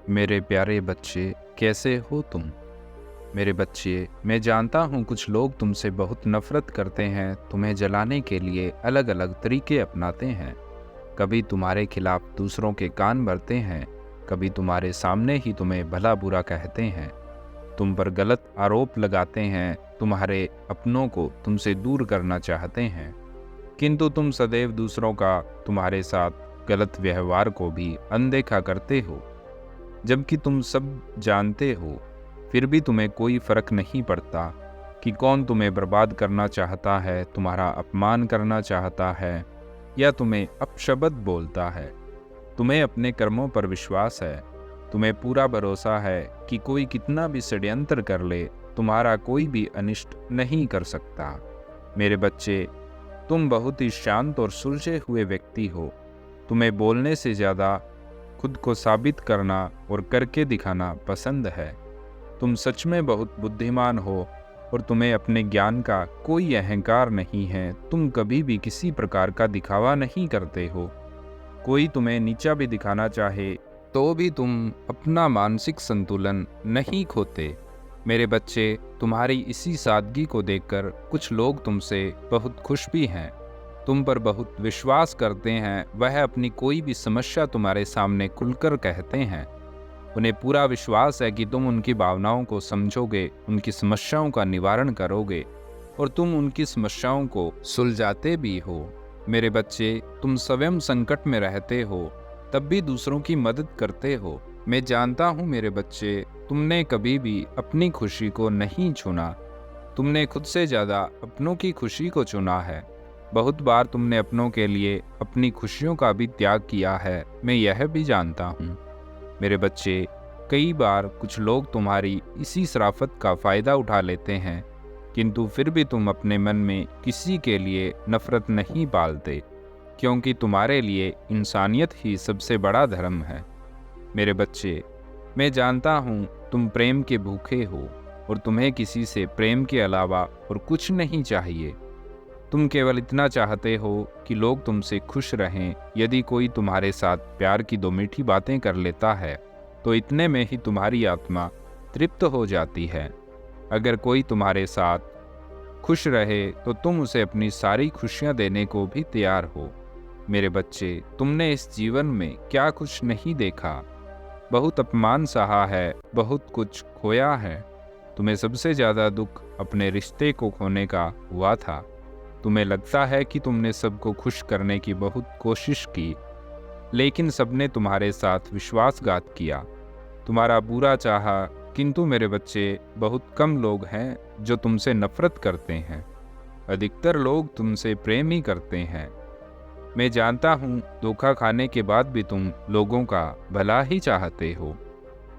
मेरे प्यारे बच्चे, कैसे हो तुम? मेरे बच्चे, मैं जानता हूँ कुछ लोग तुमसे बहुत नफरत करते हैं, तुम्हें जलाने के लिए अलग अलग तरीके अपनाते हैं। कभी तुम्हारे खिलाफ दूसरों के कान भरते हैं, कभी तुम्हारे सामने ही तुम्हें भला बुरा कहते हैं, तुम पर गलत आरोप लगाते हैं, तुम्हारे अपनों को तुमसे दूर करना चाहते हैं। किंतु तुम सदैव दूसरों का तुम्हारे साथ गलत व्यवहार को भी अनदेखा करते हो। जबकि तुम सब जानते हो, फिर भी तुम्हें कोई फर्क नहीं पड़ता कि कौन तुम्हें बर्बाद करना चाहता है, तुम्हारा अपमान करना चाहता है या तुम्हें अपशब्द बोलता है। तुम्हें अपने कर्मों पर विश्वास है, तुम्हें पूरा भरोसा है कि कोई कितना भी षड्यंत्र कर ले, तुम्हारा कोई भी अनिष्ट नहीं कर सकता। मेरे बच्चे, तुम बहुत ही शांत और सुलझे हुए व्यक्ति हो। तुम्हें बोलने से ज़्यादा खुद को साबित करना और करके दिखाना पसंद है। तुम सच में बहुत बुद्धिमान हो और तुम्हें अपने ज्ञान का कोई अहंकार नहीं है। तुम कभी भी किसी प्रकार का दिखावा नहीं करते हो। कोई तुम्हें नीचा भी दिखाना चाहे तो भी तुम अपना मानसिक संतुलन नहीं खोते। मेरे बच्चे, तुम्हारी इसी सादगी को देखकर कुछ लोग तुमसे बहुत खुश भी हैं, तुम पर बहुत विश्वास करते हैं। वह अपनी कोई भी समस्या तुम्हारे सामने खुलकर कहते हैं। उन्हें पूरा विश्वास है कि तुम उनकी भावनाओं को समझोगे, उनकी समस्याओं का निवारण करोगे और तुम उनकी समस्याओं को सुलझाते भी हो। मेरे बच्चे, तुम स्वयं संकट में रहते हो, तब भी दूसरों की मदद करते हो। मैं जानता हूँ मेरे बच्चे, तुमने कभी भी अपनी खुशी को नहीं चुना। तुमने खुद से ज़्यादा अपनों की खुशी को चुना है। बहुत बार तुमने अपनों के लिए अपनी खुशियों का भी त्याग किया है, मैं यह भी जानता हूँ। मेरे बच्चे, कई बार कुछ लोग तुम्हारी इसी शराफत का फ़ायदा उठा लेते हैं, किंतु फिर भी तुम अपने मन में किसी के लिए नफ़रत नहीं पालते, क्योंकि तुम्हारे लिए इंसानियत ही सबसे बड़ा धर्म है। मेरे बच्चे, मैं जानता हूँ तुम प्रेम के भूखे हो और तुम्हें किसी से प्रेम के अलावा और कुछ नहीं चाहिए। तुम केवल इतना चाहते हो कि लोग तुमसे खुश रहें। यदि कोई तुम्हारे साथ प्यार की दो मीठी बातें कर लेता है, तो इतने में ही तुम्हारी आत्मा तृप्त हो जाती है। अगर कोई तुम्हारे साथ खुश रहे तो तुम उसे अपनी सारी खुशियां देने को भी तैयार हो। मेरे बच्चे, तुमने इस जीवन में क्या कुछ नहीं देखा। बहुत अपमान सहा है, बहुत कुछ खोया है। तुम्हें सबसे ज़्यादा दुख अपने रिश्ते को खोने का हुआ था। तुम्हें लगता है कि तुमने सबको खुश करने की बहुत कोशिश की, लेकिन सबने तुम्हारे साथ विश्वासघात किया, तुम्हारा बुरा चाहा। किंतु मेरे बच्चे, बहुत कम लोग हैं जो तुमसे नफरत करते हैं। अधिकतर लोग तुमसे प्रेम ही करते हैं। मैं जानता हूँ धोखा खाने के बाद भी तुम लोगों का भला ही चाहते हो,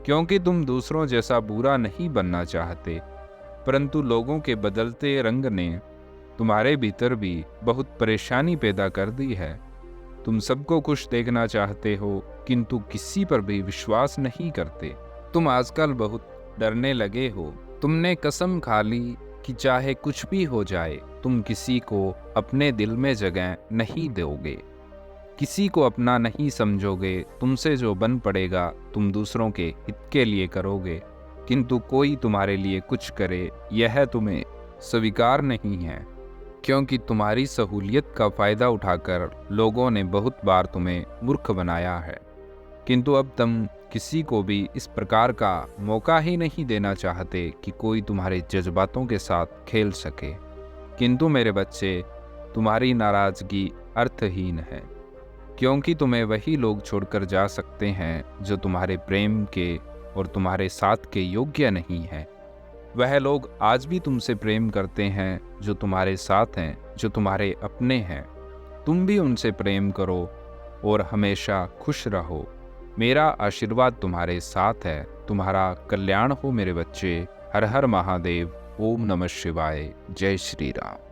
क्योंकि तुम दूसरों जैसा बुरा नहीं बनना चाहते। परंतु लोगों के बदलते रंग ने तुम्हारे भीतर भी बहुत परेशानी पैदा कर दी है। तुम सबको खुश देखना चाहते हो, किंतु किसी पर भी विश्वास नहीं करते। तुम आजकल बहुत डरने लगे हो। तुमने कसम खा ली कि चाहे कुछ भी हो जाए, तुम किसी को अपने दिल में जगह नहीं दोगे, किसी को अपना नहीं समझोगे। तुमसे जो बन पड़ेगा तुम दूसरों के हित के लिए करोगे, किंतु कोई तुम्हारे लिए कुछ करे यह तुम्हें स्वीकार नहीं है, क्योंकि तुम्हारी सहूलियत का फ़ायदा उठाकर लोगों ने बहुत बार तुम्हें मूर्ख बनाया है। किंतु अब तुम किसी को भी इस प्रकार का मौका ही नहीं देना चाहते कि कोई तुम्हारे जज्बातों के साथ खेल सके। किंतु मेरे बच्चे, तुम्हारी नाराज़गी अर्थहीन है, क्योंकि तुम्हें वही लोग छोड़कर जा सकते हैं जो तुम्हारे प्रेम के और तुम्हारे साथ के योग्य नहीं हैं। वह लोग आज भी तुमसे प्रेम करते हैं जो तुम्हारे साथ हैं, जो तुम्हारे अपने हैं। तुम भी उनसे प्रेम करो और हमेशा खुश रहो। मेरा आशीर्वाद तुम्हारे साथ है। तुम्हारा कल्याण हो मेरे बच्चे। हर हर महादेव। ओम नमः शिवाय। जय श्री राम।